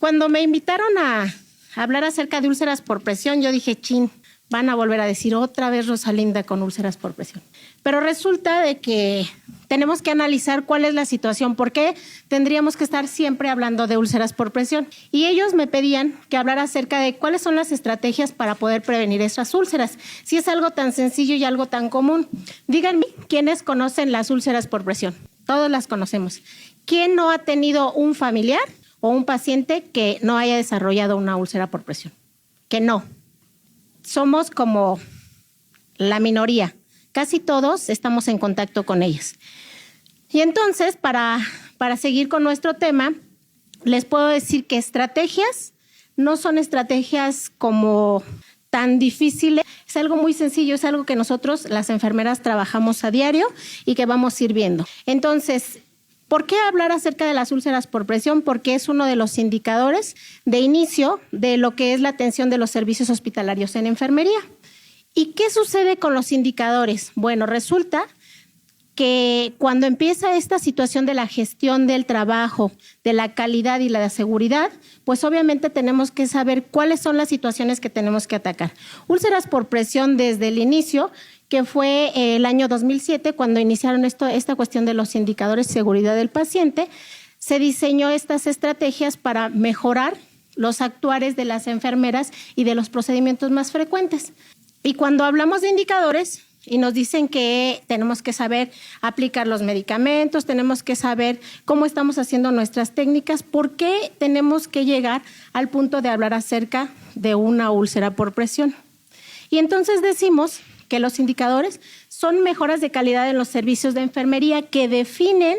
Cuando me invitaron a hablar acerca de úlceras por presión, yo dije, chin, van a volver a decir otra vez Rosalinda con úlceras por presión. Pero resulta de que tenemos que analizar cuál es la situación, por qué tendríamos que estar siempre hablando de úlceras por presión. Y ellos me pedían que hablara acerca de cuáles son las estrategias para poder prevenir esas úlceras, si es algo tan sencillo y algo tan común. Díganme, ¿quiénes conocen las úlceras por presión? Todos las conocemos. ¿Quién no ha tenido un familiar o un paciente que no haya desarrollado una úlcera por presión? Que no. Somos como la minoría. Casi todos estamos en contacto con ellas. Y entonces, para seguir con nuestro tema, les puedo decir que estrategias no son estrategias como tan difíciles. Es algo muy sencillo, es algo que nosotros, las enfermeras, trabajamos a diario y que vamos a ir viendo. Entonces, ¿por qué hablar acerca de las úlceras por presión? Porque es uno de los indicadores de inicio de lo que es la atención de los servicios hospitalarios en enfermería. ¿Y qué sucede con los indicadores? Bueno, resulta que cuando empieza esta situación de la gestión del trabajo, de la calidad y la seguridad, pues obviamente tenemos que saber cuáles son las situaciones que tenemos que atacar. Úlceras por presión desde el inicio, que fue el año 2007, cuando iniciaron esta cuestión de los indicadores de seguridad del paciente, se diseñó estas estrategias para mejorar los actuares de las enfermeras y de los procedimientos más frecuentes. Y cuando hablamos de indicadores y nos dicen que tenemos que saber aplicar los medicamentos, tenemos que saber cómo estamos haciendo nuestras técnicas, ¿por qué tenemos que llegar al punto de hablar acerca de una úlcera por presión? Y entonces decimos que los indicadores son mejoras de calidad en los servicios de enfermería que definen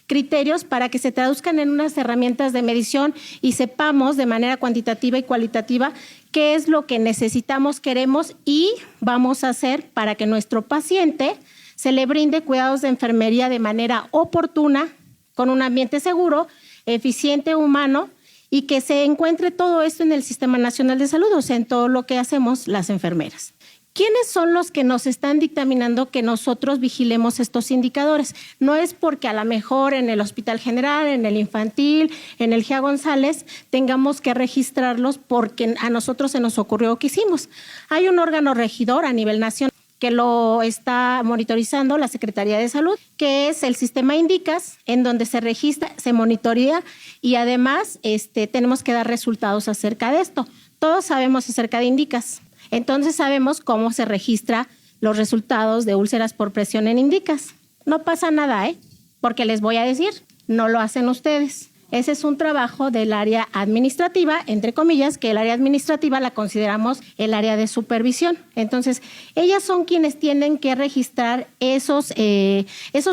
criterios para que se traduzcan en unas herramientas de medición y sepamos de manera cuantitativa y cualitativa qué es lo que necesitamos, queremos y vamos a hacer para que nuestro paciente se le brinde cuidados de enfermería de manera oportuna, con un ambiente seguro, eficiente, humano y que se encuentre todo esto en el Sistema Nacional de Salud, o sea, en todo lo que hacemos las enfermeras. ¿Quiénes son los que nos están dictaminando que nosotros vigilemos estos indicadores? No es porque a lo mejor en el Hospital General, en el Infantil, en el GEA González, tengamos que registrarlos porque a nosotros se nos ocurrió que hicimos. Hay un órgano regidor a nivel nacional que lo está monitorizando, la Secretaría de Salud, que es el sistema INDICAS, en donde se registra, se monitorea y además tenemos que dar resultados acerca de esto. Todos sabemos acerca de INDICAS. Entonces sabemos cómo se registra los resultados de úlceras por presión en INDICAS. No pasa nada, porque les voy a decir, no lo hacen ustedes. Ese es un trabajo del área administrativa, entre comillas, que el área administrativa la consideramos el área de supervisión. Entonces, ellas son quienes tienen que registrar esos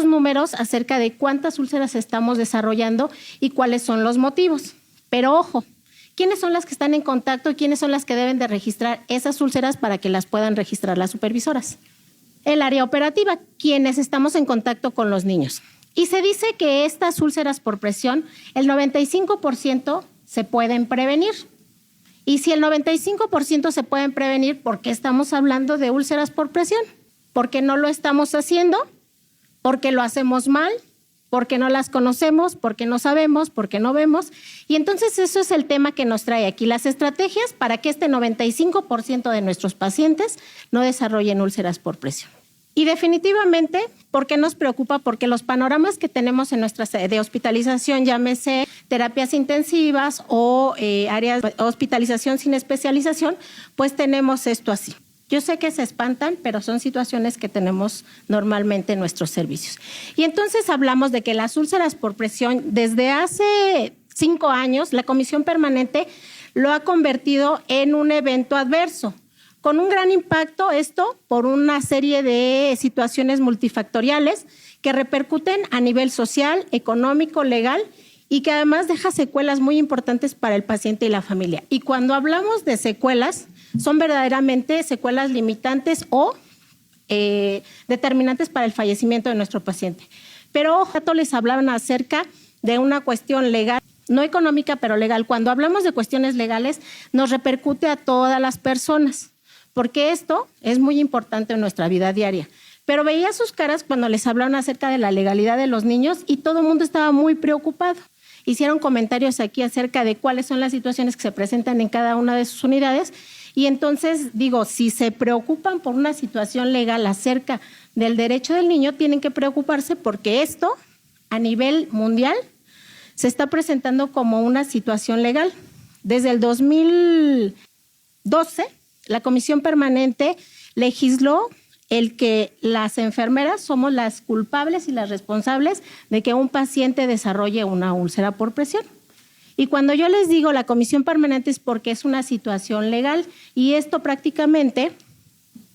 números acerca de cuántas úlceras estamos desarrollando y cuáles son los motivos. Pero ojo, ¿quiénes son las que están en contacto y quiénes son las que deben de registrar esas úlceras para que las puedan registrar las supervisoras? El área operativa, quienes estamos en contacto con los niños. Y se dice que estas úlceras por presión, el 95% se pueden prevenir. Y si el 95% se pueden prevenir, ¿por qué estamos hablando de úlceras por presión? ¿Porque no lo estamos haciendo? ¿Porque lo hacemos mal? Porque no las conocemos, porque no sabemos, porque no vemos. Y entonces eso es el tema que nos trae aquí, las estrategias para que este 95% de nuestros pacientes no desarrollen úlceras por presión. Y definitivamente, ¿por qué nos preocupa? Porque los panoramas que tenemos en nuestras de hospitalización, llámese terapias intensivas o áreas de hospitalización sin especialización, pues tenemos esto así. Yo sé que se espantan, pero son situaciones que tenemos normalmente en nuestros servicios. Y entonces hablamos de que las úlceras por presión, desde hace 5 años, la Comisión Permanente lo ha convertido en un evento adverso, con un gran impacto esto por una serie de situaciones multifactoriales que repercuten a nivel social, económico, legal y que además deja secuelas muy importantes para el paciente y la familia. Y cuando hablamos de secuelas, son verdaderamente secuelas limitantes o determinantes para el fallecimiento de nuestro paciente. Pero ojo, les hablaban acerca de una cuestión legal, no económica, pero legal. Cuando hablamos de cuestiones legales, nos repercute a todas las personas, porque esto es muy importante en nuestra vida diaria. Pero veía sus caras cuando les hablaban acerca de la legalidad de los niños y todo el mundo estaba muy preocupado. hicieron comentarios aquí acerca de cuáles son las situaciones que se presentan en cada una de sus unidades. Y entonces digo, si se preocupan por una situación legal acerca del derecho del niño, tienen que preocuparse porque esto a nivel mundial se está presentando como una situación legal. Desde el 2012, la Comisión Permanente legisló el que las enfermeras somos las culpables y las responsables de que un paciente desarrolle una úlcera por presión. Y cuando yo les digo la Comisión Permanente es porque es una situación legal y esto prácticamente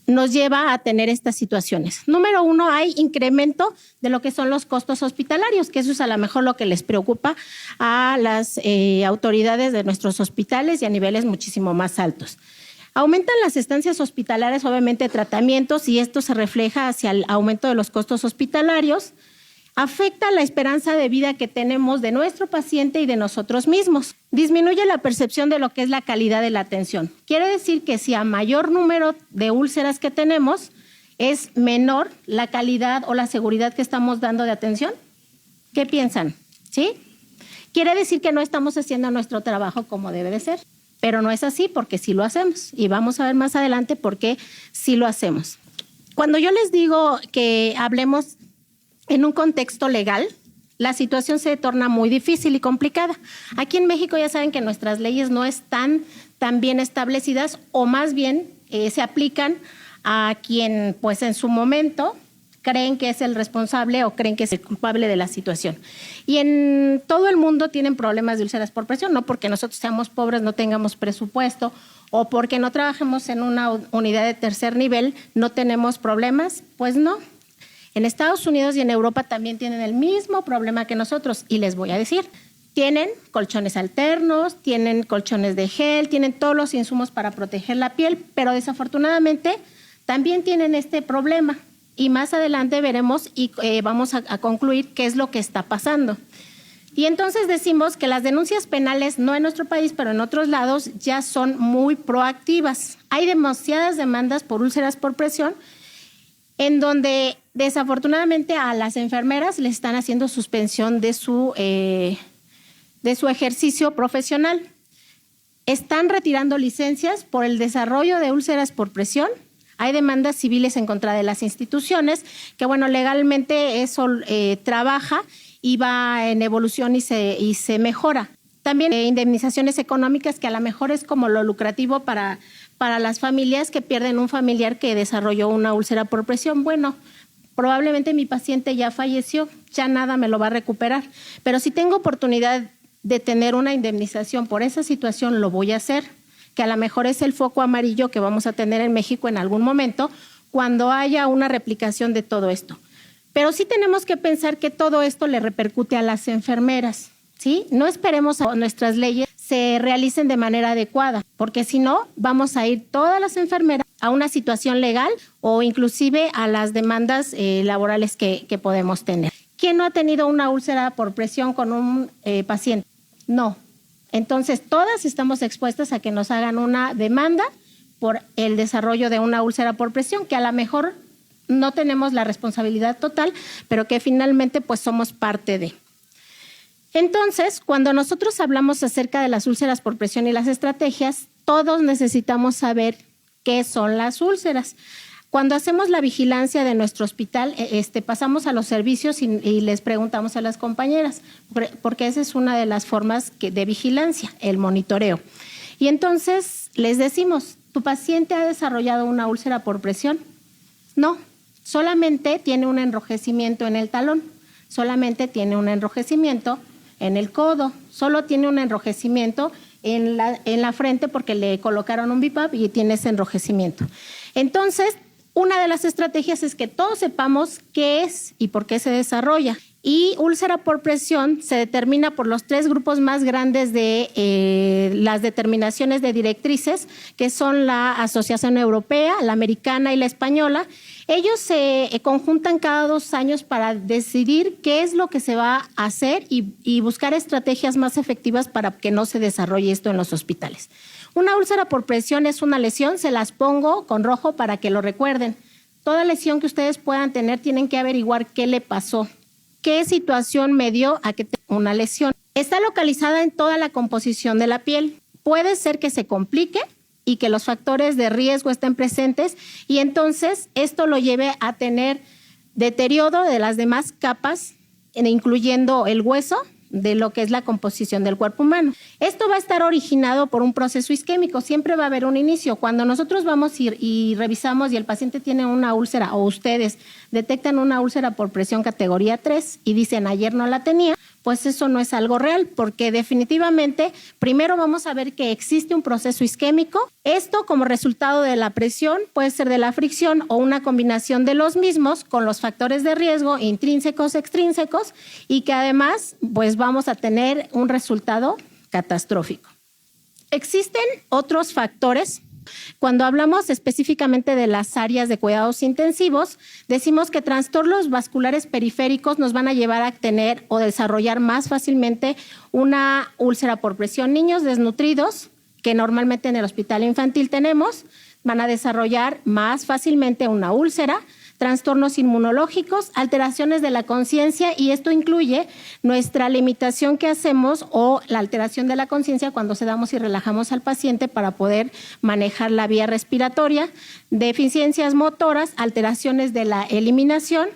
nos lleva a tener estas situaciones. Número uno, hay incremento de lo que son los costos hospitalarios, que eso es a lo mejor lo que les preocupa a las autoridades de nuestros hospitales y a niveles muchísimo más altos. Aumentan las estancias hospitalarias, obviamente tratamientos, y esto se refleja hacia el aumento de los costos hospitalarios. Afecta la esperanza de vida que tenemos de nuestro paciente y de nosotros mismos. Disminuye la percepción de lo que es la calidad de la atención. Quiere decir que si a mayor número de úlceras que tenemos, es menor la calidad o la seguridad que estamos dando de atención. ¿Qué piensan? ¿Sí? Quiere decir que no estamos haciendo nuestro trabajo como debe de ser. Pero no es así porque sí lo hacemos. Y vamos a ver más adelante por qué sí lo hacemos. Cuando yo les digo que hablemos en un contexto legal, la situación se torna muy difícil y complicada. Aquí en México ya saben que nuestras leyes no están tan bien establecidas o más bien se aplican a quien pues en su momento creen que es el responsable o creen que es el culpable de la situación. Y en todo el mundo tienen problemas de úlceras por presión, no porque nosotros seamos pobres, no tengamos presupuesto o porque no trabajemos en una unidad de tercer nivel, no tenemos problemas, pues no. En Estados Unidos y en Europa también tienen el mismo problema que nosotros y les voy a decir, tienen colchones alternos, tienen colchones de gel, tienen todos los insumos para proteger la piel, pero desafortunadamente también tienen este problema y más adelante veremos y vamos a concluir qué es lo que está pasando. Y entonces decimos que las denuncias penales, no en nuestro país, pero en otros lados, ya son muy proactivas. Hay demasiadas demandas por úlceras por presión en donde desafortunadamente a las enfermeras les están haciendo suspensión de su ejercicio profesional. Están retirando licencias por el desarrollo de úlceras por presión. Hay demandas civiles en contra de las instituciones, que bueno, legalmente eso trabaja y va en evolución y se mejora. También indemnizaciones económicas, que a lo mejor es como lo lucrativo para las familias que pierden un familiar que desarrolló una úlcera por presión. Bueno, probablemente mi paciente ya falleció, ya nada me lo va a recuperar, pero si tengo oportunidad de tener una indemnización por esa situación, lo voy a hacer, que a lo mejor es el foco amarillo que vamos a tener en México en algún momento cuando haya una replicación de todo esto. Pero sí tenemos que pensar que todo esto le repercute a las enfermeras, ¿sí? No esperemos a nuestras leyes se realicen de manera adecuada, porque si no, vamos a ir todas las enfermeras a una situación legal o inclusive a las demandas laborales que podemos tener. ¿Quién no ha tenido una úlcera por presión con un paciente? No. Entonces, todas estamos expuestas a que nos hagan una demanda por el desarrollo de una úlcera por presión, que a lo mejor no tenemos la responsabilidad total, pero que finalmente pues somos parte de. Entonces, cuando nosotros hablamos acerca de las úlceras por presión y las estrategias, todos necesitamos saber qué son las úlceras. Cuando hacemos la vigilancia de nuestro hospital, pasamos a los servicios y les preguntamos a las compañeras, porque esa es una de las formas de vigilancia, el monitoreo. Y entonces les decimos, ¿tu paciente ha desarrollado una úlcera por presión? No, solamente tiene un enrojecimiento en el talón, solamente tiene un enrojecimiento en el codo, solo tiene un enrojecimiento en la frente porque le colocaron un BiPAP y tiene ese enrojecimiento. Entonces, una de las estrategias es que todos sepamos qué es y por qué se desarrolla. Y úlcera por presión se determina por los 3 grupos más grandes de las determinaciones de directrices, que son la Asociación Europea, la Americana y la Española. Ellos se conjuntan cada 2 años para decidir qué es lo que se va a hacer y buscar estrategias más efectivas para que no se desarrolle esto en los hospitales. Una úlcera por presión es una lesión, se las pongo con rojo para que lo recuerden. Toda lesión que ustedes puedan tener tienen que averiguar qué le pasó, qué situación me dio a que tenga una lesión. Está localizada en toda la composición de la piel. Puede ser que se complique y que los factores de riesgo estén presentes y entonces esto lo lleve a tener deterioro de las demás capas, incluyendo el hueso, de lo que es la composición del cuerpo humano. Esto va a estar originado por un proceso isquémico, siempre va a haber un inicio. Cuando nosotros vamos y revisamos y el paciente tiene una úlcera o ustedes detectan una úlcera por presión categoría 3 y dicen ayer no la tenía, pues eso no es algo real, porque definitivamente primero vamos a ver que existe un proceso isquémico. Esto como resultado de la presión puede ser de la fricción o una combinación de los mismos con los factores de riesgo intrínsecos, extrínsecos y que además pues vamos a tener un resultado catastrófico. Existen otros factores. Cuando hablamos específicamente de las áreas de cuidados intensivos, decimos que trastornos vasculares periféricos nos van a llevar a tener o desarrollar más fácilmente una úlcera por presión. Niños desnutridos, que normalmente en el hospital infantil tenemos, van a desarrollar más fácilmente una úlcera. Trastornos inmunológicos, alteraciones de la conciencia y esto incluye nuestra limitación que hacemos o la alteración de la conciencia cuando sedamos y relajamos al paciente para poder manejar la vía respiratoria, deficiencias motoras, alteraciones de la eliminación,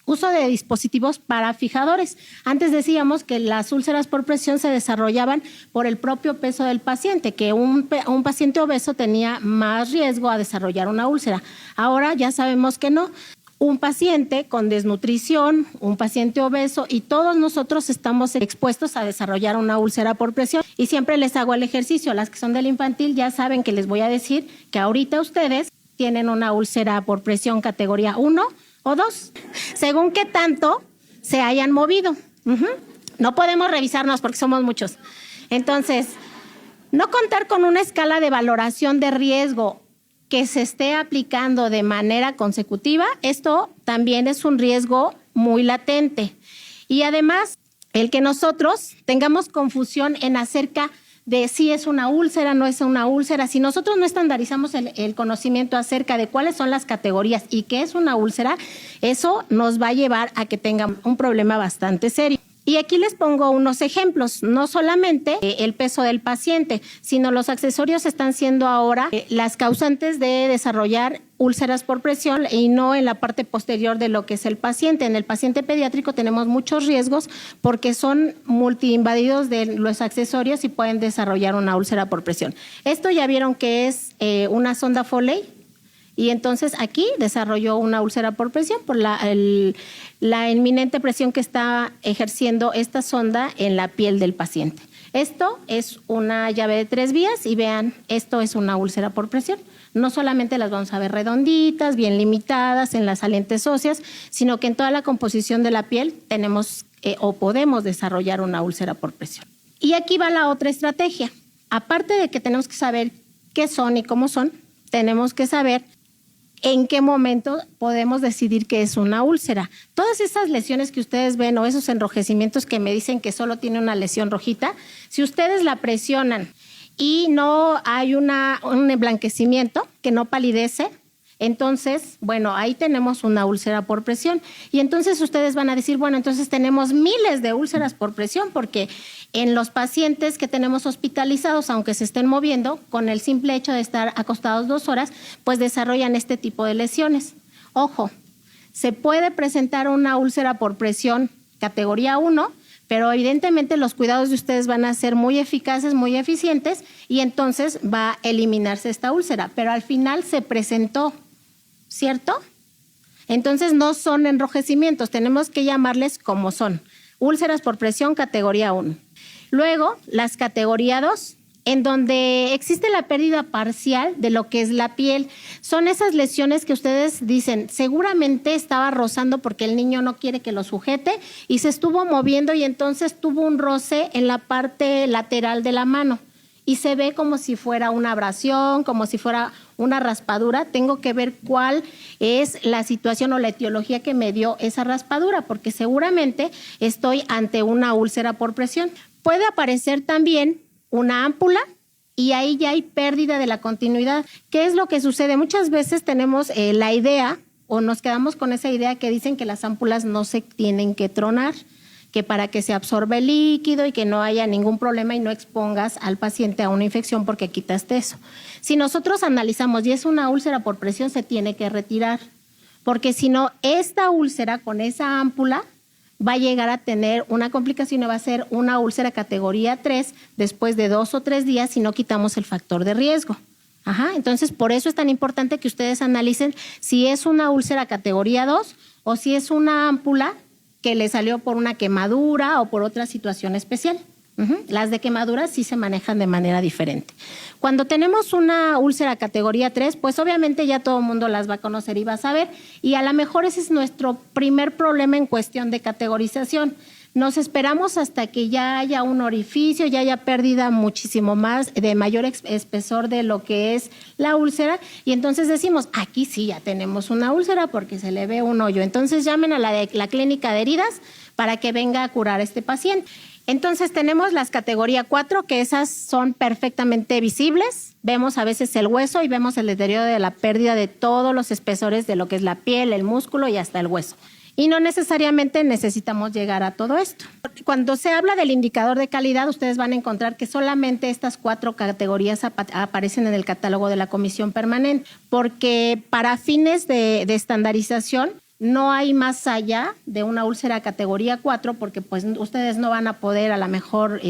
uso de dispositivos parafijadores. Antes decíamos que las úlceras por presión se desarrollaban por el propio peso del paciente, que un paciente obeso tenía más riesgo a desarrollar una úlcera. Ahora ya sabemos que no. Un paciente con desnutrición, un paciente obeso y todos nosotros estamos expuestos a desarrollar una úlcera por presión. Y siempre les hago el ejercicio. Las que son del infantil ya saben que les voy a decir que ahorita ustedes tienen una úlcera por presión categoría 1 o 2, según qué tanto se hayan movido. No podemos revisarnos porque somos muchos. Entonces, no contar con una escala de valoración de riesgo que se esté aplicando de manera consecutiva, esto también es un riesgo muy latente. Y además, el que nosotros tengamos confusión en acerca de si es una úlcera, no es una úlcera. Si nosotros no estandarizamos el conocimiento acerca de cuáles son las categorías y qué es una úlcera, eso nos va a llevar a que tengan un problema bastante serio. Y aquí les pongo unos ejemplos, no solamente el peso del paciente, sino los accesorios están siendo ahora las causantes de desarrollar úlceras por presión y no en la parte posterior de lo que es el paciente. En el paciente pediátrico tenemos muchos riesgos porque son multiinvadidos de los accesorios y pueden desarrollar una úlcera por presión. Esto ya vieron que es una sonda Foley. Y entonces aquí desarrolló una úlcera por presión por la inminente presión que está ejerciendo esta sonda en la piel del paciente. Esto es una llave de 3 vías y vean, esto es una úlcera por presión. No solamente las vamos a ver redonditas, bien limitadas en las salientes óseas, sino que en toda la composición de la piel tenemos o podemos desarrollar una úlcera por presión. Y aquí va la otra estrategia. Aparte de que tenemos que saber qué son y cómo son, tenemos que saber en qué momento podemos decidir que es una úlcera. Todas esas lesiones que ustedes ven o esos enrojecimientos que me dicen que solo tiene una lesión rojita, si ustedes la presionan y no hay un emblanquecimiento, que no palidece, entonces, bueno, ahí tenemos una úlcera por presión. Y entonces ustedes van a decir, bueno, entonces tenemos miles de úlceras por presión porque en los pacientes que tenemos hospitalizados, aunque se estén moviendo, con el simple hecho de estar acostados 2 horas, pues desarrollan este tipo de lesiones. Ojo, se puede presentar una úlcera por presión categoría 1, pero evidentemente los cuidados de ustedes van a ser muy eficaces, muy eficientes y entonces va a eliminarse esta úlcera, pero al final se presentó, ¿cierto? Entonces no son enrojecimientos, tenemos que llamarles como son. Úlceras por presión categoría 1. Luego, las categoría 2, en donde existe la pérdida parcial de lo que es la piel. Son esas lesiones que ustedes dicen, seguramente estaba rozando porque el niño no quiere que lo sujete y se estuvo moviendo y entonces tuvo un roce en la parte lateral de la mano. Y se ve como si fuera una abrasión, como si fuera una raspadura. Tengo que ver cuál es la situación o la etiología que me dio esa raspadura, porque seguramente estoy ante una úlcera por presión. Puede aparecer también una ámpula y ahí ya hay pérdida de la continuidad. ¿Qué es lo que sucede? Muchas veces tenemos la idea o nos quedamos con esa idea que dicen que las ámpulas no se tienen que tronar. que para que se absorba el líquido y que no haya ningún problema y no expongas al paciente a una infección porque quitaste eso. Si nosotros analizamos y es una úlcera por presión, se tiene que retirar, porque si no, esta úlcera con esa ámpula va a llegar a tener una complicación y va a ser una úlcera categoría 3 después de 2 o 3 días si no quitamos el factor de riesgo. Entonces, por eso es tan importante que ustedes analicen si es una úlcera categoría 2 o si es una ámpula que le salió por una quemadura o por otra situación especial. Las de quemaduras sí se manejan de manera diferente. Cuando tenemos una úlcera categoría 3, pues obviamente ya todo el mundo las va a conocer y va a saber, y a lo mejor ese es nuestro primer problema en cuestión de categorización. Nos esperamos hasta que ya haya un orificio, ya haya pérdida muchísimo más, de mayor espesor de lo que es la úlcera, y entonces decimos, aquí sí ya tenemos una úlcera porque se le ve un hoyo. Entonces llamen a la clínica de heridas para que venga a curar a este paciente. Entonces tenemos las categoría 4, que esas son perfectamente visibles. Vemos a veces el hueso y vemos el deterioro de la pérdida de todos los espesores de lo que es la piel, el músculo y hasta el hueso. Y no necesariamente necesitamos llegar a todo esto. Cuando se habla del indicador de calidad, ustedes van a encontrar que solamente estas 4 categorías aparecen en el catálogo de la Comisión Permanente, porque para fines de estandarización no hay más allá de una úlcera categoría 4, porque pues ustedes no van a poder a lo mejor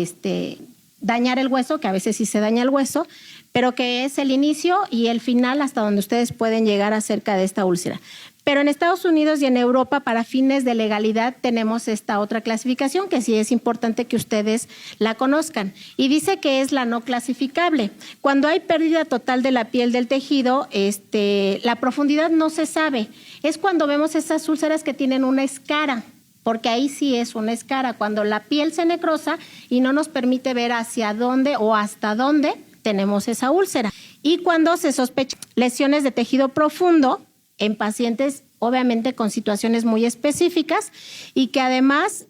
dañar el hueso, que a veces sí se daña el hueso, pero que es el inicio y el final hasta donde ustedes pueden llegar acerca de esta úlcera. Pero en Estados Unidos y en Europa, para fines de legalidad, tenemos esta otra clasificación que sí es importante que ustedes la conozcan. Y dice que es la no clasificable. Cuando hay pérdida total de la piel del tejido, la profundidad no se sabe. Es cuando vemos esas úlceras que tienen una escara, porque ahí sí es una escara, cuando la piel se necrosa y no nos permite ver hacia dónde o hasta dónde tenemos esa úlcera. Y cuando se sospecha lesiones de tejido profundo, en pacientes obviamente con situaciones muy específicas y que además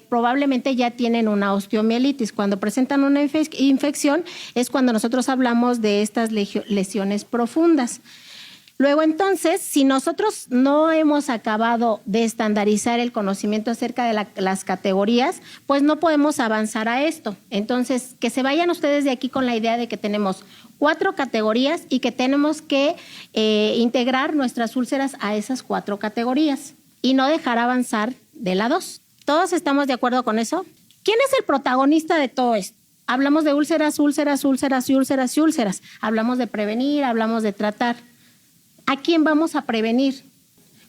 probablemente ya tienen una osteomielitis. Cuando presentan una infección es cuando nosotros hablamos de estas lesiones profundas. Luego entonces, si nosotros no hemos acabado de estandarizar el conocimiento acerca de las categorías, pues no podemos avanzar a esto. Entonces, que se vayan ustedes de aquí con la idea de que tenemos 4 categorías y que tenemos que integrar nuestras úlceras a esas 4 categorías y no dejar avanzar de la 2. ¿Todos estamos de acuerdo con eso? ¿Quién es el protagonista de todo esto? Hablamos de úlceras, úlceras, úlceras y úlceras y úlceras. Hablamos de prevenir, hablamos de tratar. ¿A quién vamos a prevenir?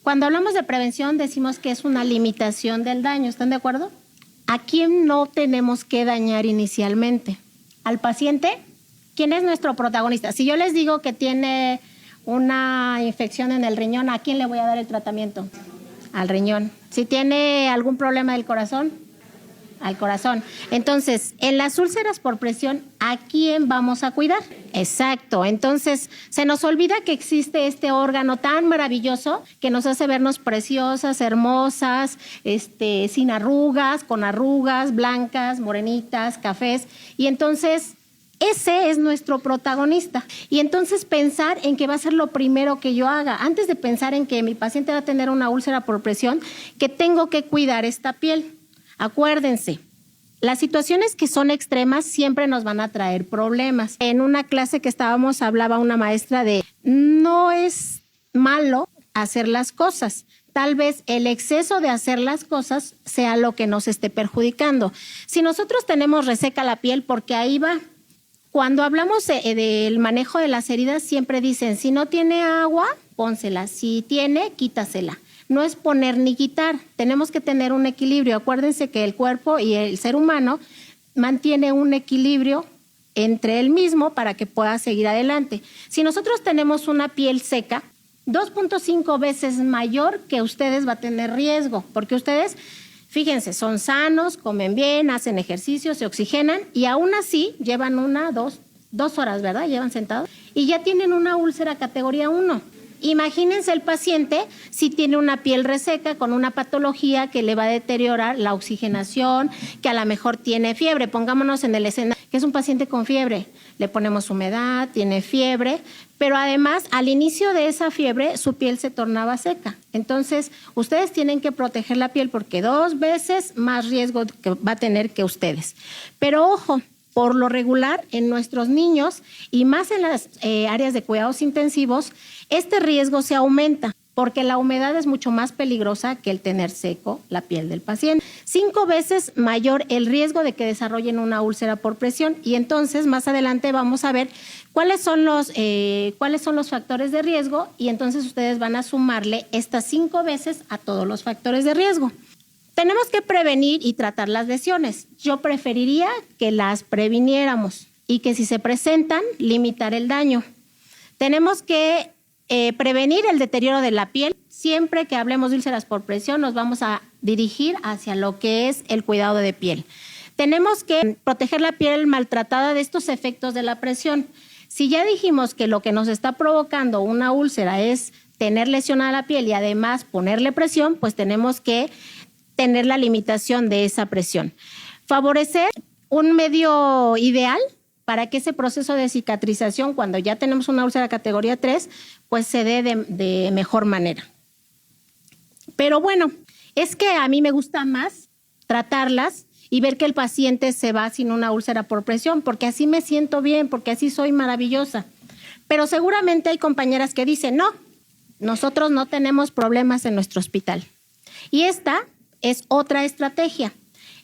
Cuando hablamos de prevención decimos que es una limitación del daño, ¿están de acuerdo? ¿A quién no tenemos que dañar inicialmente? ¿Al paciente? ¿Quién es nuestro protagonista? Si yo les digo que tiene una infección en el riñón, ¿a quién le voy a dar el tratamiento? Al riñón. Si tiene algún problema del corazón, al corazón. Entonces, en las úlceras por presión, ¿a quién vamos a cuidar? Exacto. Entonces, se nos olvida que existe este órgano tan maravilloso que nos hace vernos preciosas, hermosas, sin arrugas, con arrugas, blancas, morenitas, cafés. Y entonces, ese es nuestro protagonista. Y entonces pensar en que va a ser lo primero que yo haga, antes de pensar en que mi paciente va a tener una úlcera por presión, que tengo que cuidar esta piel. Acuérdense, las situaciones que son extremas siempre nos van a traer problemas. En una clase que estábamos hablaba una maestra de no es malo hacer las cosas. Tal vez el exceso de hacer las cosas sea lo que nos esté perjudicando. Si nosotros tenemos reseca la piel, porque ahí va. Cuando hablamos del manejo de las heridas, siempre dicen, si no tiene agua, pónsela. Si tiene, quítasela. No es poner ni quitar, tenemos que tener un equilibrio. Acuérdense que el cuerpo y el ser humano mantiene un equilibrio entre él mismo para que pueda seguir adelante. Si nosotros tenemos una piel seca, 2.5 veces mayor que ustedes va a tener riesgo, porque ustedes, fíjense, son sanos, comen bien, hacen ejercicio, se oxigenan y aún así llevan 2 horas, ¿verdad? Llevan sentados y ya tienen una úlcera categoría 1. Imagínense el paciente si tiene una piel reseca con una patología que le va a deteriorar la oxigenación, que a lo mejor tiene fiebre. Pongámonos en el escenario que es un paciente con fiebre. Le ponemos humedad, tiene fiebre, pero además al inicio de esa fiebre su piel se tornaba seca. Entonces, ustedes tienen que proteger la piel porque 2 veces más riesgo que va a tener que ustedes. Pero ojo, por lo regular en nuestros niños y más en las áreas de cuidados intensivos, este riesgo se aumenta porque la humedad es mucho más peligrosa que el tener seco la piel del paciente. 5 veces mayor el riesgo de que desarrollen una úlcera por presión y entonces más adelante vamos a ver cuáles son los factores de riesgo y entonces ustedes van a sumarle estas 5 veces a todos los factores de riesgo. Tenemos que prevenir y tratar las lesiones. Yo preferiría que las previniéramos y que si se presentan, limitar el daño. Tenemos que prevenir el deterioro de la piel. Siempre que hablemos de úlceras por presión, nos vamos a dirigir hacia lo que es el cuidado de piel. Tenemos que proteger la piel maltratada de estos efectos de la presión. Si ya dijimos que lo que nos está provocando una úlcera es tener lesionada la piel y además ponerle presión, pues tenemos que tener la limitación de esa presión. Favorecer un medio ideal para que ese proceso de cicatrización, cuando ya tenemos una úlcera categoría 3, pues se dé de mejor manera. Pero bueno, es que a mí me gusta más tratarlas y ver que el paciente se va sin una úlcera por presión, porque así me siento bien, porque así soy maravillosa. Pero seguramente hay compañeras que dicen, no, nosotros no tenemos problemas en nuestro hospital. Y esta es otra estrategia.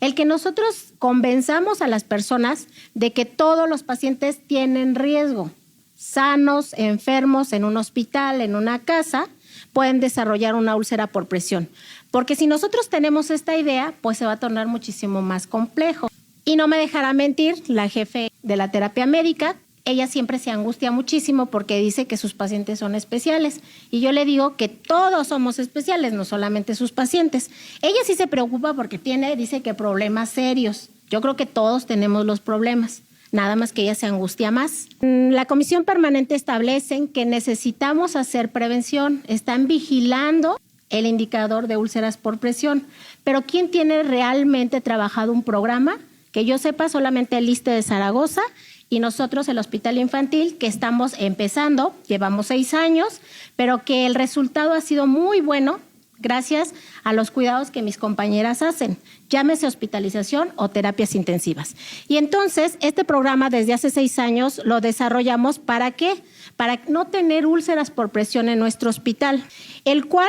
El que nosotros convenzamos a las personas de que todos los pacientes tienen riesgo, sanos, enfermos, en un hospital, en una casa, pueden desarrollar una úlcera por presión. Porque si nosotros tenemos esta idea, pues se va a tornar muchísimo más complejo. Y no me dejará mentir la jefe de la terapia médica. Ella siempre se angustia muchísimo porque dice que sus pacientes son especiales. Y yo le digo que todos somos especiales, no solamente sus pacientes. Ella sí se preocupa porque dice que problemas serios. Yo creo que todos tenemos los problemas, nada más que ella se angustia más. La comisión permanente establece que necesitamos hacer prevención. Están vigilando el indicador de úlceras por presión. Pero ¿quién tiene realmente trabajado un programa? Que yo sepa, solamente el ISSSTE de Zaragoza y nosotros el Hospital Infantil, que estamos empezando, llevamos 6 años, pero que el resultado ha sido muy bueno gracias a los cuidados que mis compañeras hacen, llámese hospitalización o terapias intensivas. Y entonces, este programa desde hace 6 años lo desarrollamos, ¿para qué? Para no tener úlceras por presión en nuestro hospital, el cual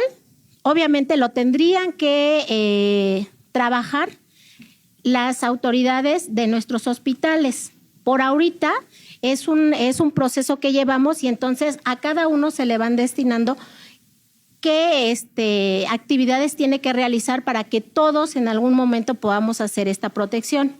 obviamente lo tendrían que trabajar las autoridades de nuestros hospitales. Por ahorita es un proceso que llevamos y entonces a cada uno se le van destinando qué actividades tiene que realizar para que todos en algún momento podamos hacer esta protección.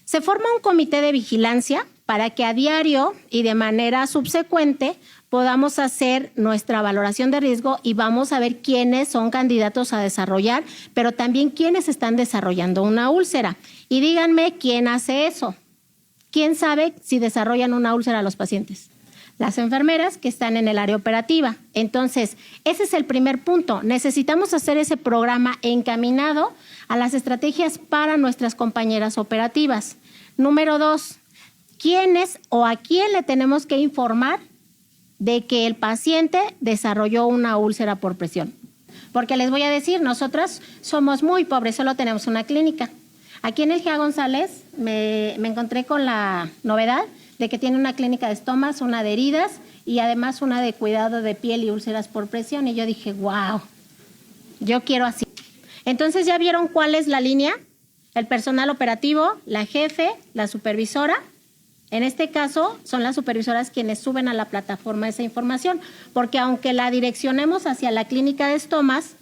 Se forma un comité de vigilancia para que a diario y de manera subsecuente podamos hacer nuestra valoración de riesgo y vamos a ver quiénes son candidatos a desarrollar, pero también quiénes están desarrollando una úlcera. Y díganme quién hace eso. ¿Quién sabe si desarrollan una úlcera a los pacientes? Las enfermeras que están en el área operativa. Entonces, ese es el primer punto. Necesitamos hacer ese programa encaminado a las estrategias para nuestras compañeras operativas. Número 2, ¿quiénes o a quién le tenemos que informar de que el paciente desarrolló una úlcera por presión? Porque les voy a decir, nosotras somos muy pobres, solo tenemos una clínica. Aquí en el GEA González me encontré con la novedad de que tiene una clínica de estomas, una de heridas y además una de cuidado de piel y úlceras por presión. Y yo dije, wow, yo quiero así. Entonces, ¿ya vieron cuál es la línea? El personal operativo, la jefe, la supervisora. En este caso, son las supervisoras quienes suben a la plataforma esa información, porque aunque la direccionemos hacia la clínica de estomas,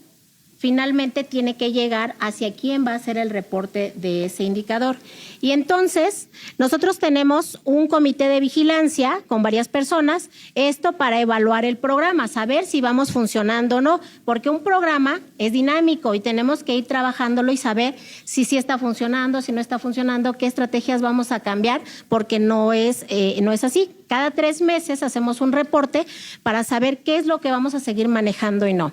finalmente tiene que llegar hacia quién va a hacer el reporte de ese indicador. Y entonces, nosotros tenemos un comité de vigilancia con varias personas, esto para evaluar el programa, saber si vamos funcionando o no, porque un programa es dinámico y tenemos que ir trabajándolo y saber si sí está funcionando, si no está funcionando, qué estrategias vamos a cambiar, porque no es así. Cada 3 meses hacemos un reporte para saber qué es lo que vamos a seguir manejando y no.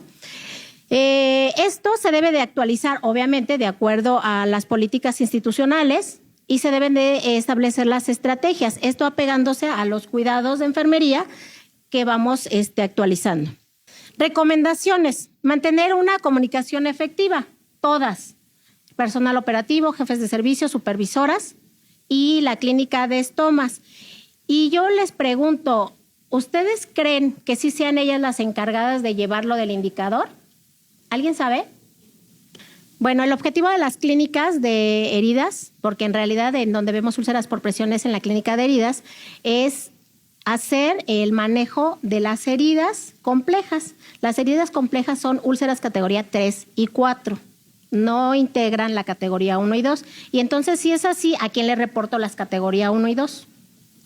Esto se debe de actualizar, obviamente, de acuerdo a las políticas institucionales y se deben de establecer las estrategias, esto apegándose a los cuidados de enfermería que vamos actualizando. Recomendaciones: mantener una comunicación efectiva, todas, personal operativo, jefes de servicio, supervisoras y la clínica de estomas. Y yo les pregunto, ¿ustedes creen que sí sean ellas las encargadas de llevarlo del indicador? ¿Alguien sabe? Bueno, el objetivo de las clínicas de heridas, porque en realidad en donde vemos úlceras por presión es en la clínica de heridas, es hacer el manejo de las heridas complejas. Las heridas complejas son úlceras categoría 3 y 4. No integran la categoría 1 y 2. Y entonces, si es así, ¿a quién le reporto las categoría 1 y 2?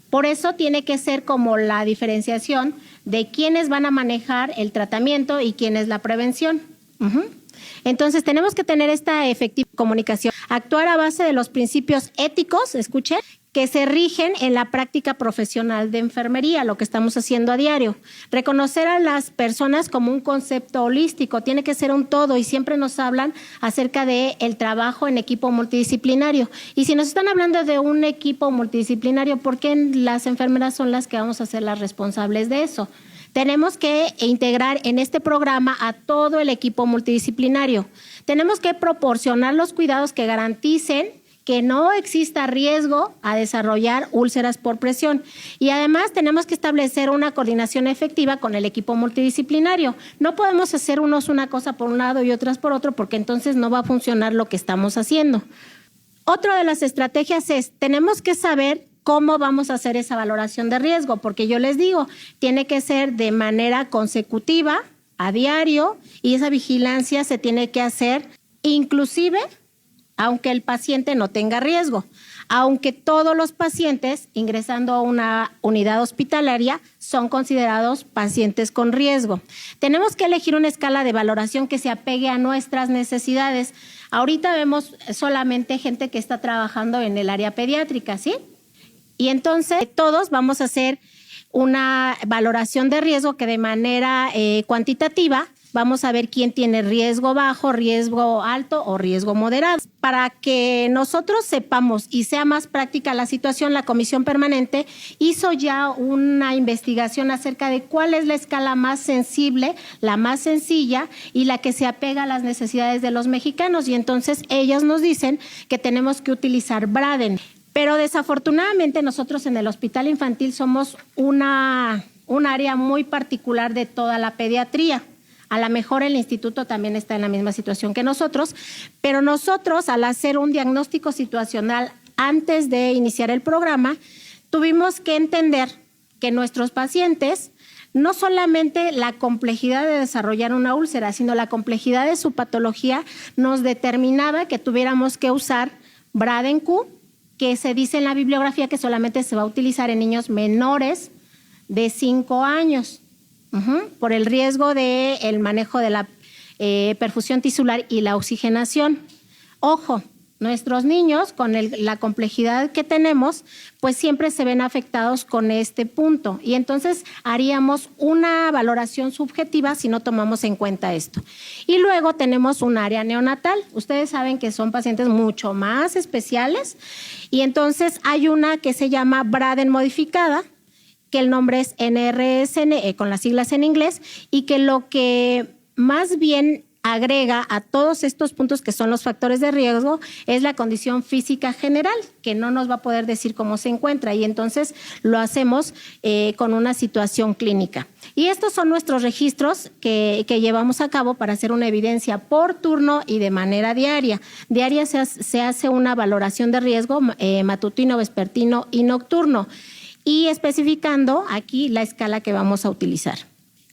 Por eso tiene que ser como la diferenciación de quiénes van a manejar el tratamiento y quién es la prevención. Entonces, tenemos que tener esta efectiva comunicación, actuar a base de los principios éticos, escuchen, que se rigen en la práctica profesional de enfermería, lo que estamos haciendo a diario. Reconocer a las personas como un concepto holístico, tiene que ser un todo, y siempre nos hablan acerca del trabajo en equipo multidisciplinario. Y si nos están hablando de un equipo multidisciplinario, ¿por qué las enfermeras son las que vamos a ser las responsables de eso? Tenemos que integrar en este programa a todo el equipo multidisciplinario. Tenemos que proporcionar los cuidados que garanticen que no exista riesgo a desarrollar úlceras por presión. Y además tenemos que establecer una coordinación efectiva con el equipo multidisciplinario. No podemos hacer unos una cosa por un lado y otras por otro, porque entonces no va a funcionar lo que estamos haciendo. Otra de las estrategias es, tenemos que saber cómo vamos a hacer esa valoración de riesgo, porque yo les digo, tiene que ser de manera consecutiva, a diario, y esa vigilancia se tiene que hacer inclusive aunque el paciente no tenga riesgo, aunque todos los pacientes ingresando a una unidad hospitalaria son considerados pacientes con riesgo. Tenemos que elegir una escala de valoración que se apegue a nuestras necesidades. Ahorita vemos solamente gente que está trabajando en el área pediátrica, ¿sí? Y entonces todos vamos a hacer una valoración de riesgo que de manera cuantitativa vamos a ver quién tiene riesgo bajo, riesgo alto o riesgo moderado. Para que nosotros sepamos y sea más práctica la situación, la Comisión Permanente hizo ya una investigación acerca de cuál es la escala más sensible, la más sencilla y la que se apega a las necesidades de los mexicanos. Y entonces ellas nos dicen que tenemos que utilizar Braden. Pero desafortunadamente nosotros en el Hospital Infantil somos un área muy particular de toda la pediatría. A lo mejor el instituto también está en la misma situación que nosotros, pero nosotros al hacer un diagnóstico situacional antes de iniciar el programa, tuvimos que entender que nuestros pacientes, no solamente la complejidad de desarrollar una úlcera, sino la complejidad de su patología nos determinaba que tuviéramos que usar Braden-Q, que se dice en la bibliografía que solamente se va a utilizar en niños menores de 5 años. Por el riesgo del manejo de la perfusión tisular y la oxigenación. Ojo, nuestros niños con la complejidad que tenemos, pues siempre se ven afectados con este punto y entonces haríamos una valoración subjetiva si no tomamos en cuenta esto. Y luego tenemos un área neonatal. Ustedes saben que son pacientes mucho más especiales y entonces hay una que se llama Braden modificada, que el nombre es NRSN, con las siglas en inglés, y que lo que más bien agrega a todos estos puntos que son los factores de riesgo es la condición física general, que no nos va a poder decir cómo se encuentra y entonces lo hacemos con una situación clínica. Y estos son nuestros registros que llevamos a cabo para hacer una evidencia por turno y de manera diaria. Diaria se hace una valoración de riesgo matutino, vespertino y nocturno, y especificando aquí la escala que vamos a utilizar.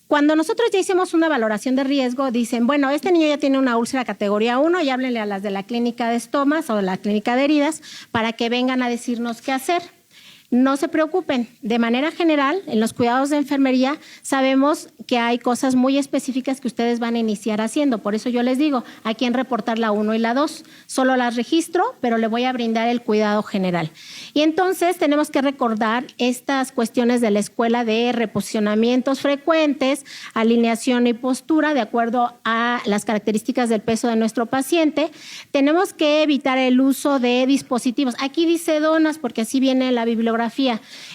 Cuando nosotros ya hicimos una valoración de riesgo, dicen, bueno, este niño ya tiene una úlcera categoría 1 y háblenle a las de la clínica de estomas o de la clínica de heridas para que vengan a decirnos qué hacer. No se preocupen, de manera general, en los cuidados de enfermería sabemos que hay cosas muy específicas que ustedes van a iniciar haciendo. Por eso yo les digo, a quién reportar la 1 y la 2. Solo las registro, pero le voy a brindar el cuidado general. Y entonces tenemos que recordar estas cuestiones de la escuela de reposicionamientos frecuentes, alineación y postura de acuerdo a las características del peso de nuestro paciente. Tenemos que evitar el uso de dispositivos. Aquí dice donas porque así viene la bibliografía.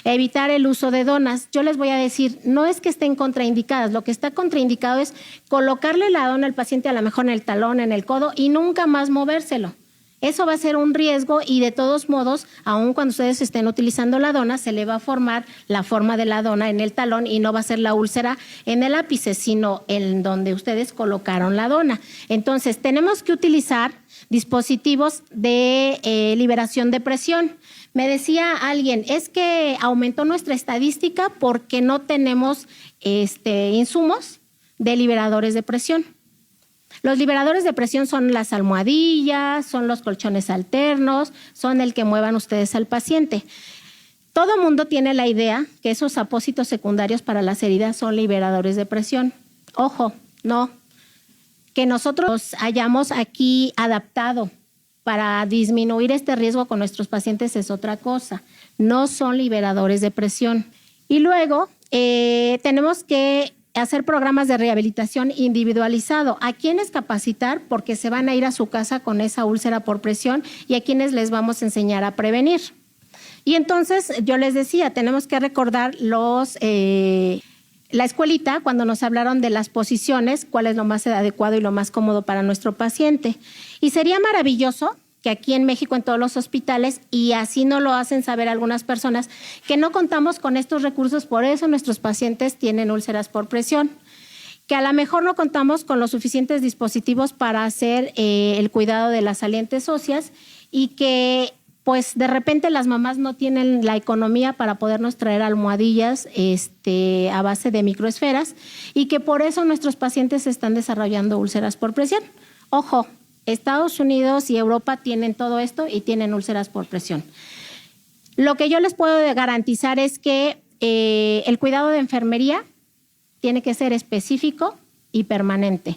Evitar el uso de donas. Yo les voy a decir, no es que estén contraindicadas, lo que está contraindicado es colocarle la dona al paciente a lo mejor en el talón, en el codo y nunca más movérselo. Eso va a ser un riesgo y de todos modos, aun cuando ustedes estén utilizando la dona, se le va a formar la forma de la dona en el talón y no va a ser la úlcera en el ápice, sino en donde ustedes colocaron la dona. Entonces, tenemos que utilizar dispositivos de liberación de presión. Me decía alguien, es que aumentó nuestra estadística porque no tenemos insumos de liberadores de presión. Los liberadores de presión son las almohadillas, son los colchones alternos, son el que muevan ustedes al paciente. Todo mundo tiene la idea que esos apósitos secundarios para las heridas son liberadores de presión. Ojo, no. Que nosotros hayamos aquí adaptado para disminuir este riesgo con nuestros pacientes es otra cosa. No son liberadores de presión. Y luego tenemos que hacer programas de rehabilitación individualizado. ¿A quiénes capacitar? Porque se van a ir a su casa con esa úlcera por presión y a quienes les vamos a enseñar a prevenir. Y entonces yo les decía, tenemos que recordar la escuelita cuando nos hablaron de las posiciones, cuál es lo más adecuado y lo más cómodo para nuestro paciente. Y sería maravilloso que aquí en México en todos los hospitales, y así no lo hacen saber algunas personas, que no contamos con estos recursos, por eso nuestros pacientes tienen úlceras por presión, que a lo mejor no contamos con los suficientes dispositivos para hacer el cuidado de las salientes óseas y que pues de repente las mamás no tienen la economía para podernos traer almohadillas a base de microesferas y que por eso nuestros pacientes están desarrollando úlceras por presión. Ojo, Estados Unidos y Europa tienen todo esto y tienen úlceras por presión. Lo que yo les puedo garantizar es que el cuidado de enfermería tiene que ser específico y permanente.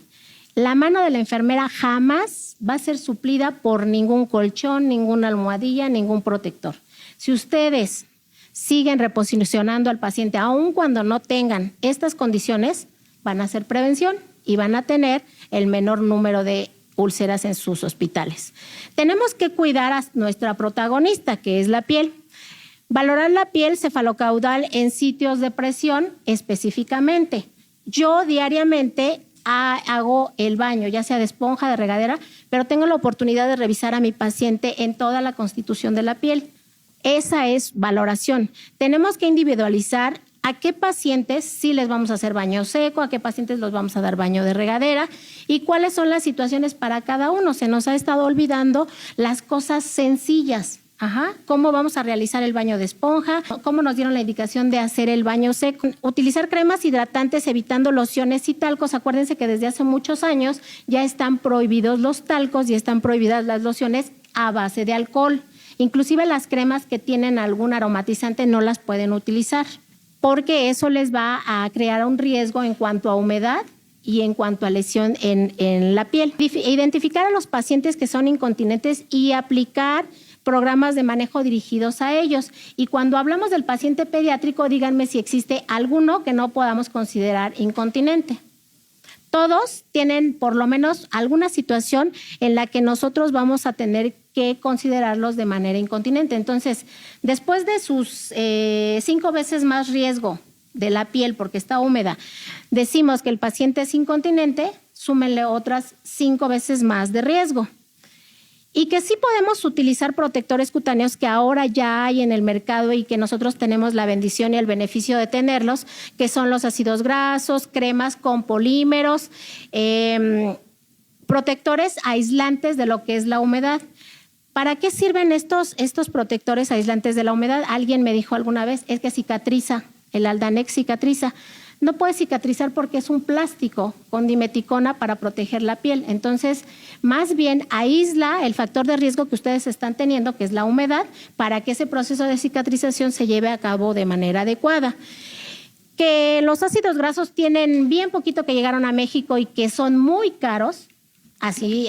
La mano de la enfermera jamás va a ser suplida por ningún colchón, ninguna almohadilla, ningún protector. Si ustedes siguen reposicionando al paciente, aun cuando no tengan estas condiciones, van a hacer prevención y van a tener el menor número de úlceras en sus hospitales. Tenemos que cuidar a nuestra protagonista, que es la piel. Valorar la piel cefalocaudal en sitios de presión específicamente. Yo diariamente hago el baño, ya sea de esponja, de regadera, pero tengo la oportunidad de revisar a mi paciente en toda la constitución de la piel. Esa es valoración. Tenemos que individualizar a qué pacientes sí les vamos a hacer baño seco, a qué pacientes los vamos a dar baño de regadera y cuáles son las situaciones para cada uno. Se nos ha estado olvidando las cosas sencillas. ¿Cómo vamos a realizar el baño de esponja? ¿Cómo nos dieron la indicación de hacer el baño seco? Utilizar cremas hidratantes evitando lociones y talcos. Acuérdense que desde hace muchos años ya están prohibidos los talcos y están prohibidas las lociones a base de alcohol. Inclusive las cremas que tienen algún aromatizante no las pueden utilizar, porque eso les va a crear un riesgo en cuanto a humedad y en cuanto a lesión en la piel. Identificar a los pacientes que son incontinentes y aplicar programas de manejo dirigidos a ellos. Y cuando hablamos del paciente pediátrico, díganme si existe alguno que no podamos considerar incontinente. Todos tienen por lo menos alguna situación en la que nosotros vamos a tener que considerarlos de manera incontinente. Entonces, después de sus 5 veces más riesgo de la piel porque está húmeda, decimos que el paciente es incontinente, súmenle otras 5 veces más de riesgo. Y que sí podemos utilizar protectores cutáneos que ahora ya hay en el mercado y que nosotros tenemos la bendición y el beneficio de tenerlos, que son los ácidos grasos, cremas con polímeros, protectores aislantes de lo que es la humedad. ¿Para qué sirven estos protectores aislantes de la humedad? Alguien me dijo alguna vez, es que cicatriza, el Aldanex cicatriza. no puede cicatrizar porque es un plástico con dimeticona para proteger la piel. Entonces, más bien aísla el factor de riesgo que ustedes están teniendo, que es la humedad, para que ese proceso de cicatrización se lleve a cabo de manera adecuada. Que los ácidos grasos tienen bien poquito que llegaron a México y que son muy caros, así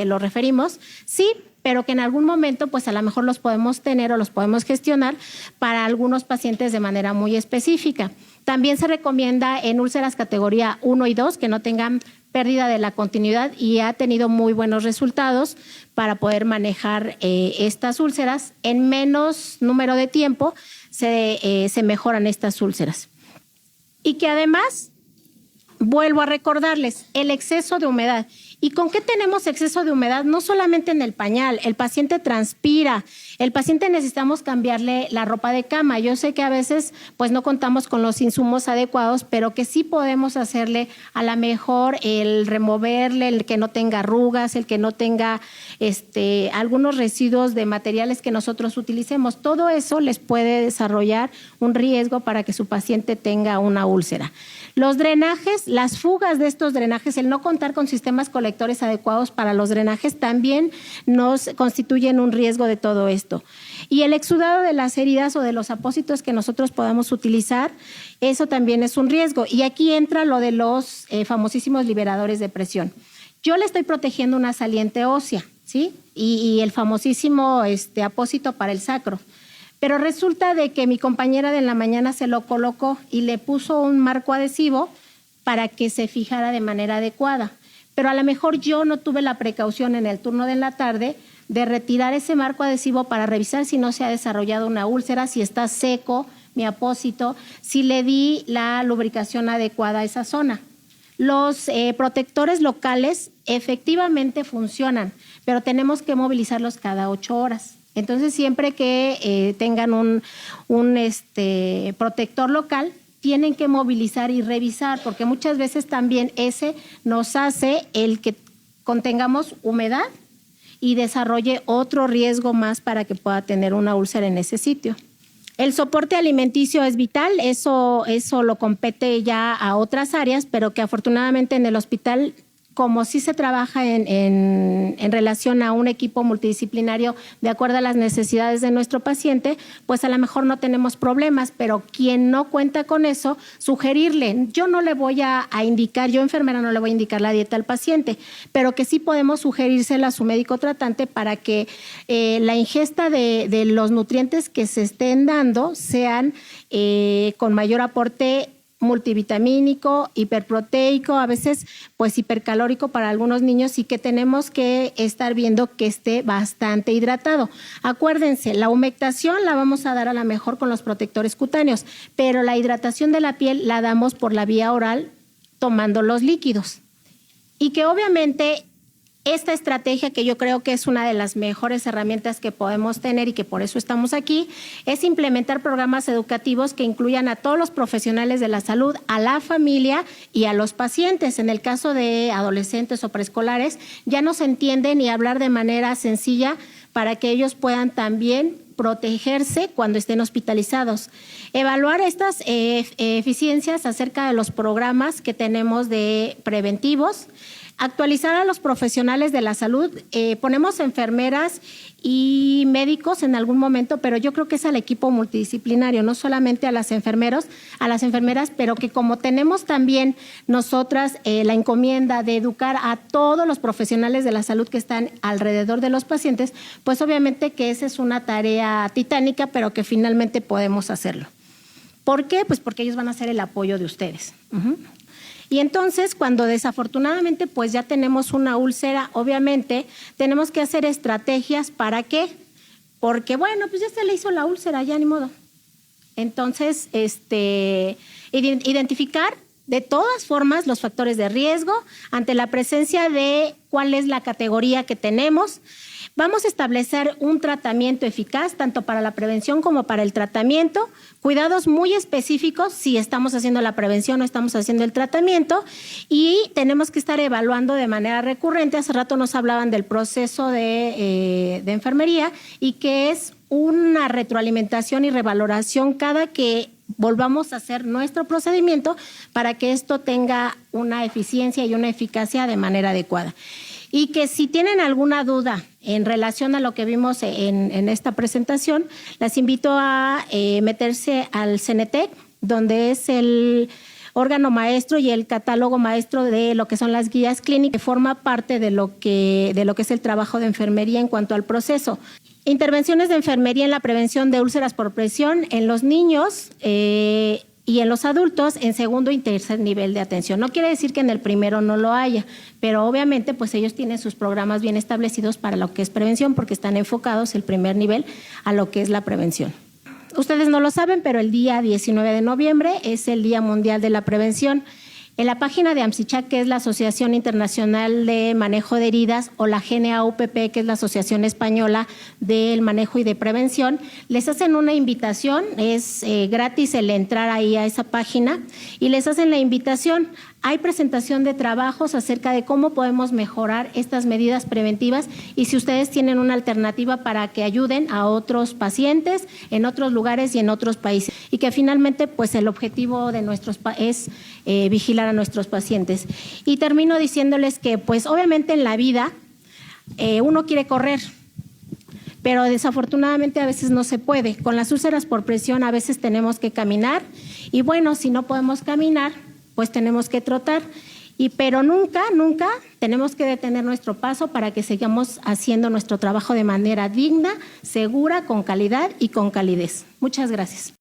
lo referimos, sí, pero que en algún momento pues a lo mejor los podemos tener o los podemos gestionar para algunos pacientes de manera muy específica. También se recomienda en úlceras categoría 1 y 2 que no tengan pérdida de la continuidad y ha tenido muy buenos resultados para poder manejar estas úlceras. En menos número de tiempo se mejoran estas úlceras. Y que además, vuelvo a recordarles, el exceso de humedad. ¿Y con qué tenemos exceso de humedad? No solamente en el pañal, el paciente transpira, el paciente necesitamos cambiarle la ropa de cama. Yo sé que a veces pues no contamos con los insumos adecuados, pero que sí podemos hacerle a la mejor el removerle, el que no tenga arrugas, el que no tenga algunos residuos de materiales que nosotros utilicemos. Todo eso les puede desarrollar un riesgo para que su paciente tenga una úlcera. Los drenajes, las fugas de estos drenajes, el no contar con sistemas colectores adecuados para los drenajes también nos constituyen un riesgo de todo esto. Y el exudado de las heridas o de los apósitos que nosotros podamos utilizar, eso también es un riesgo. Y aquí entra lo de los famosísimos liberadores de presión. Yo le estoy protegiendo una saliente ósea, ¿sí? Y el famosísimo apósito para el sacro. Pero resulta de que mi compañera de la mañana se lo colocó y le puso un marco adhesivo para que se fijara de manera adecuada. Pero a lo mejor yo no tuve la precaución en el turno de la tarde de retirar ese marco adhesivo para revisar si no se ha desarrollado una úlcera, si está seco mi apósito, si le di la lubricación adecuada a esa zona. Los protectores locales efectivamente funcionan, pero tenemos que movilizarlos cada 8 horas. Entonces, siempre que tengan un protector local, tienen que movilizar y revisar, porque muchas veces también ese nos hace el que contengamos humedad y desarrolle otro riesgo más para que pueda tener una úlcera en ese sitio. El soporte alimenticio es vital, eso lo compete ya a otras áreas, pero que afortunadamente en el hospital, como sí se trabaja en relación a un equipo multidisciplinario de acuerdo a las necesidades de nuestro paciente, pues a lo mejor no tenemos problemas, pero quien no cuenta con eso, sugerirle, yo no le voy a indicar, yo enfermera no le voy a indicar la dieta al paciente, pero que sí podemos sugerírsela a su médico tratante para que la ingesta de los nutrientes que se estén dando sean con mayor aporte multivitamínico, hiperproteico, a veces pues hipercalórico para algunos niños y que tenemos que estar viendo que esté bastante hidratado. Acuérdense, la humectación la vamos a dar a la mejor con los protectores cutáneos, pero la hidratación de la piel la damos por la vía oral tomando los líquidos. Y que obviamente esta estrategia, que yo creo que es una de las mejores herramientas que podemos tener y que por eso estamos aquí, es implementar programas educativos que incluyan a todos los profesionales de la salud, a la familia y a los pacientes. En el caso de adolescentes o preescolares, ya no se entiende ni hablar de manera sencilla para que ellos puedan también protegerse cuando estén hospitalizados. Evaluar estas eficiencias acerca de los programas que tenemos de preventivos. Actualizar a los profesionales de la salud, ponemos enfermeras y médicos en algún momento, pero yo creo que es al equipo multidisciplinario, no solamente a las enfermeras, pero que como tenemos también nosotras la encomienda de educar a todos los profesionales de la salud que están alrededor de los pacientes, pues obviamente que esa es una tarea titánica, pero que finalmente podemos hacerlo. ¿Por qué? Pues porque ellos van a ser el apoyo de ustedes. Y entonces, cuando desafortunadamente pues ya tenemos una úlcera, obviamente tenemos que hacer estrategias. ¿Para qué? Porque bueno, pues ya se le hizo la úlcera, ya ni modo. Entonces, identificar de todas formas los factores de riesgo ante la presencia de cuál es la categoría que tenemos. Vamos a establecer un tratamiento eficaz tanto para la prevención como para el tratamiento, cuidados muy específicos si estamos haciendo la prevención o estamos haciendo el tratamiento, y tenemos que estar evaluando de manera recurrente. Hace rato nos hablaban del proceso de enfermería y que es una retroalimentación y revaloración cada que volvamos a hacer nuestro procedimiento para que esto tenga una eficiencia y una eficacia de manera adecuada. Y que si tienen alguna duda en relación a lo que vimos en esta presentación, las invito a meterse al CENETEC, donde es el órgano maestro y el catálogo maestro de lo que son las guías clínicas, que forma parte de lo que es el trabajo de enfermería en cuanto al proceso. Intervenciones de enfermería en la prevención de úlceras por presión en los niños y en los adultos en segundo y tercer nivel de atención. No quiere decir que en el primero no lo haya, pero obviamente pues ellos tienen sus programas bien establecidos para lo que es prevención, porque están enfocados el primer nivel a lo que es la prevención. Ustedes no lo saben, pero el día 19 de noviembre es el Día Mundial de la Prevención. En la página de AMSICHAC, que es la Asociación Internacional de Manejo de Heridas, o la GNAUPP, que es la Asociación Española del Manejo y de Prevención, les hacen una invitación, es gratis el entrar ahí a esa página, y les hacen la invitación. Hay presentación de trabajos acerca de cómo podemos mejorar estas medidas preventivas y si ustedes tienen una alternativa para que ayuden a otros pacientes en otros lugares y en otros países. Y que finalmente pues el objetivo de es vigilar a nuestros pacientes. Y termino diciéndoles que pues obviamente en la vida uno quiere correr, pero desafortunadamente a veces no se puede. Con las úlceras por presión a veces tenemos que caminar y bueno, si no podemos caminar, pues tenemos que trotar, pero nunca tenemos que detener nuestro paso para que sigamos haciendo nuestro trabajo de manera digna, segura, con calidad y con calidez. Muchas gracias.